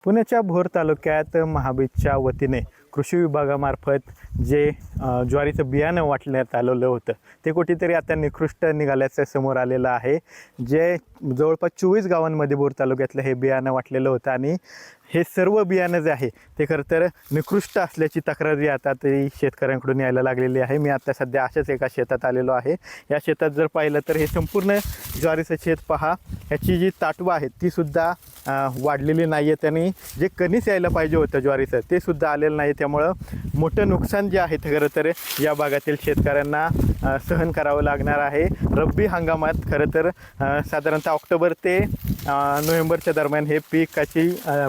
पुण्याच्या भोर तालुक्यात महाबीजच्या वतीने कृषी विभागामार्फत जे ज्वारीचं बियाणं वाटण्यात आलेलं होतं ते कुठेतरी आता निकृष्ट निघाल्याचं समोर आलेलं आहे। जे जवळपास 24 गावांमध्ये भोर तालुक्यातलं हे बियाणं वाटलेलं होतं आणि हे सर्व बियाणं जे आहे ते खरं तर निकृष्ट असल्याची तक्रारी आता तरी शेतकऱ्यांकडून यायला लागलेली आहे। मी आता सध्या अशाच एका शेतात आलेलो आहे। या शेतात जर पाहिलं तर हे संपूर्ण ज्वारीचं शेत पहा, याची जी ताटवा आहे ती सुद्धा वाढलेली नाही आहे। त्यांनी जे कणीस यायला पाहिजे होतं ज्वारीचं ते सुद्धा आलेलं नाही। त्यामुळं मोठं नुकसान जे आहे ते खरं तर या भागातील शेतकऱ्यांना सहन करावं लागणार आहे। रब्बी हंगामात खरं तर साधारणतः ऑक्टोबर ते नोव्हेंबरच्या दरम्यान हे पिकाची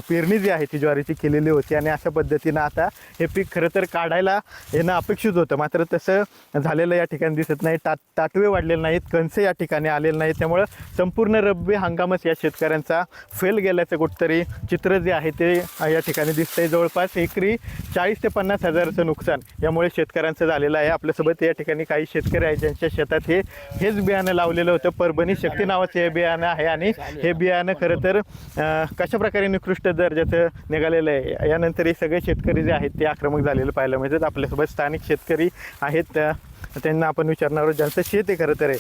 पेरणी जी आहे ती ज्वारीची केलेली होती आणि अशा पद्धतीनं आता हे पीक खरं तर काढायला येणं अपेक्षित होतं, मात्र तसं झालेलं या ठिकाणी दिसत नाही। ताटवे वाढलेले नाहीत, कणसे या ठिकाणी आलेले नाहीत। त्यामुळं संपूर्ण रब्बी हंगामच या शेतकऱ्यांचा फेल गेल्याचं कुठंतरी चित्र जे आहे ते या ठिकाणी दिसतंय। जवळपास एकरी 40 ते 50 हजाराचं नुकसान यामुळे शेतकऱ्यांचं झालेलं आहे। आपल्यासोबत या ठिकाणी काही शेतकरी आहेत ज्यांच्या शेतात हेच बियाणं लावलेलं होतं। परभणी शक्ती नावाचं हे बियाणं आहे आणि हे बियाणं खरं तर कशाप्रकारे निकृष्ट दर्जाचं निघालेलं आहे। यानंतर हे सगळे शेतकरी जे आहेत ते आक्रमक झालेलं पाहायला मिळतात। आपल्यासोबत स्थानिक शेतकरी आहेत, त्यांना आपण विचारणार आहोत ज्यांचं शेत आहे खरं तर आहे,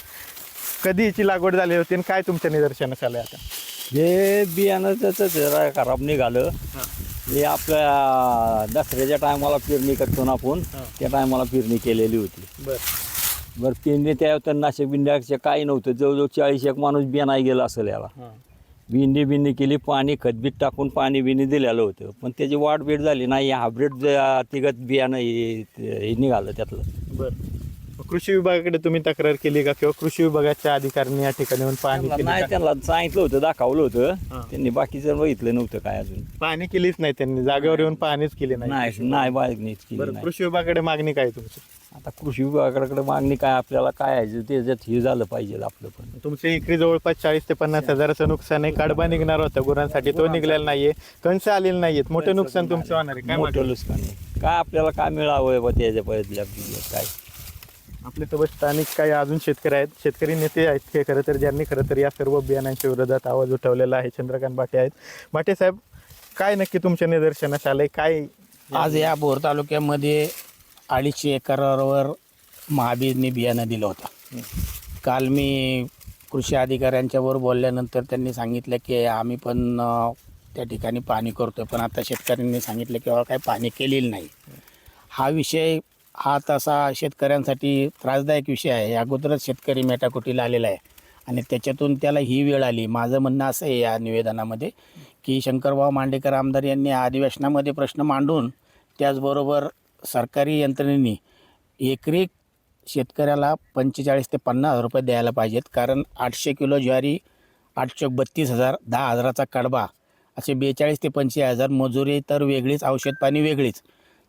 कधी याची लागवड झाली होती आणि काय तुमच्या निदर्शनास आलं आता? हे बियाणं त्याचं जरा खराब निघालं। हे आपल्या दसऱ्याच्या टायमाला पेरणी करतो ना आपण, त्या टायमाला पेरणी केलेली होती। बरं पेरणी त्या नाशक बिंड्याचे काही नव्हतं, जवळजवळ 40 एक माणूस बियाणा गेला असेल याला। बिंडी केली, पाणी खतबीत टाकून पाणी बिनी दिलेलं होतं, पण त्याची वाढ बीड झाली नाही। हायब्रिड तिघत बियाणं हे निघालं त्यातलं। बरं, कृषी विभागाकडे तुम्ही तक्रार केली का किंवा कृषी विभागाच्या अधिकाऱ्यांनी या ठिकाणी येऊन पाहणी केली? नाही, त्यांना सांगितलं होतं, दाखवलं होतं, त्यांनी बाकीचं बघितलं नव्हतं काय अजून। पाहणी केलीच नाही त्यांनी, जागेवर येऊन पाहणीच केली नाही बाळगणीच केली नाही। कृषी विभागाकडे मागणी काय तुमची? आता कृषी विभागाकडे मागणी काय, आपल्याला काय आहे त्याच्यात हे झालं पाहिजे आपलं। पण तुमचं एकरी जवळपास 40 ते 50 हजाराचं नुकसान आहे। कडबा निघणार होता गुरांसाठी, तो निघलेला नाहीये, कंस आलेले नाहीयेत, मोठं नुकसान तुमचं होणार आहे। काय मोठं नुकसान आहे, काय आपल्याला काय मिळावं त्याच्या पहिल्या काय? आपल्यासोबत स्थानिक काही अजून शेतकरी आहेत, शेतकरी नेते आहेत हे खरं तर, ज्यांनी खरं तर या सर्व बियाणांच्या विरोधात आवाज उठवलेला आहे। चंद्रकांत भाटे आहेत। भाटे साहेब, काय नक्की तुमच्या निदर्शनास आलंय? काय आज या भोर तालुक्यामध्ये 250 एकरावर महाबीजने बियाणं दिलं होतं। काल मी कृषी अधिकाऱ्यांच्यावर बोलल्यानंतर त्यांनी सांगितलं की आम्ही पण त्या ठिकाणी पाहणी करतोय, पण आता शेतकऱ्यांनी सांगितलं की काही पाहणी केलेली नाही। हा विषय हा तसा शेतकऱ्यांसाठी त्रासदायक विषय आहे। अगोदरच शेतकरी मेटाकुटीला आलेला आहे आणि त्याच्यातून त्याला ही वेळ आली। माझं म्हणणं असं आहे या निवेदनामध्ये की शंकरभाऊ मांडेकर आमदार यांनी अधिवेशनामध्ये प्रश्न मांडून त्याचबरोबर सरकारी यंत्रणेने एकरी शेतकऱ्याला 45 ते 50 हजार रुपये द्यायला पाहिजेत, कारण 800 किलो ज्वारी 832,000, 10,000चा कडबा असे 42 ते 85 हजार, मजुरी तर वेगळीच, औषध पाणी वेगळीच,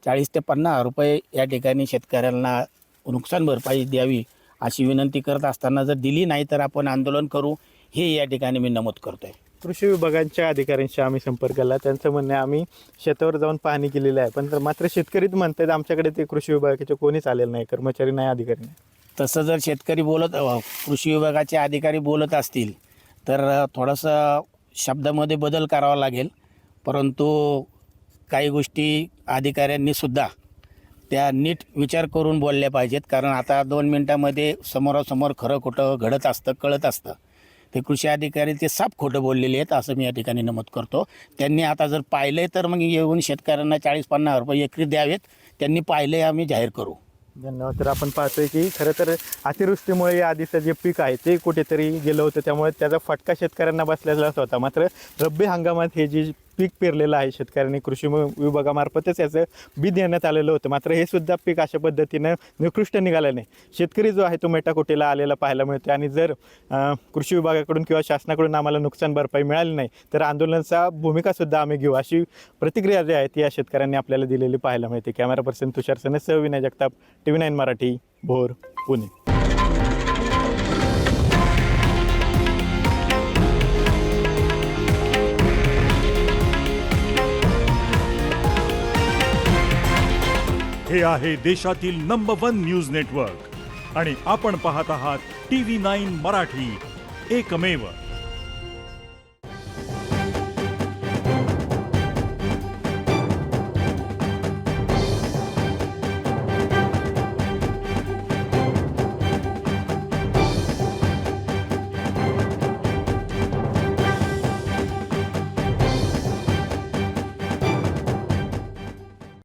40 ते 50 हजार रुपये या ठिकाणी शेतकऱ्यांना नुकसान भरपाई द्यावी अशी विनंती करत असताना जर दिली नाही तर आपण आंदोलन करू, हे या ठिकाणी मी नमूद करतो आहे। कृषी विभागांच्या अधिकाऱ्यांशी आम्ही संपर्क केला, त्यांचं म्हणणं आहे आम्ही शेतावर जाऊन पाहणी केलेली आहे, पण मात्र शेतकरीच म्हणतात आमच्याकडे ते कृषी विभागाचे कोणीच आलेलं नाही, कर्मचारी नाही, अधिकारी नाही। तसं जर शेतकरी कृषी विभागाचे अधिकारी बोलत असतील तर थोडंसं शब्दामध्ये बदल करावा लागेल, परंतु काही गोष्टी अधिकाऱ्यांनी सुद्धा त्या नीट विचार करून बोलल्या पाहिजेत, कारण आता 2 मिनटामध्ये समोरासमोर खरं खोटं घडत असतं, कळत असतं। ते कृषी अधिकारी ते साफ खोटं बोललेले आहेत असं मी या ठिकाणी नमूद करतो। त्यांनी आता जर पाहिलं तर मग येऊन शेतकऱ्यांना 40-50 हजार रुपये एकरी द्यावेत, त्यांनी पाहिले आम्ही जाहीर करू। धन्यवाद। तर आपण पाहतोय की खरं तर अतिवृष्टीमुळे या आधीचं जे पीक आहे ते कुठेतरी गेलं होतं, त्यामुळे त्याचा फटका शेतकऱ्यांना बसलेलाच होता। मात्र रब्बी हंगामात हे जे पीक पेरलेलं आहे शेतकऱ्यांनी कृषी विभागामार्फतच याचं बी देण्यात आलेलं होतं, मात्र हे सुद्धा पीक अशा पद्धतीनं निकृष्ट निघालं नाही। शेतकरी जो आहे तो मेटाकुटीला आलेला पाहायला मिळतो आणि जर कृषी विभागाकडून किंवा शासनाकडून आम्हाला नुकसान भरपाई मिळाली नाही तर आंदोलनाचा भूमिकासुद्धा आम्ही घेऊ, अशी प्रतिक्रिया जी आहे ती या शेतकऱ्यांनी आपल्याला दिलेली पाहायला मिळते। कॅमेरा पर्सन तुषार सनेसह विनय जगताप, TV9 मराठी, भोर, पुणे। हे आहे देशातील नंबर 1 न्यूज नेटवर्क आणि आपण पाहत आहात TV9 मराठी, एकमेव।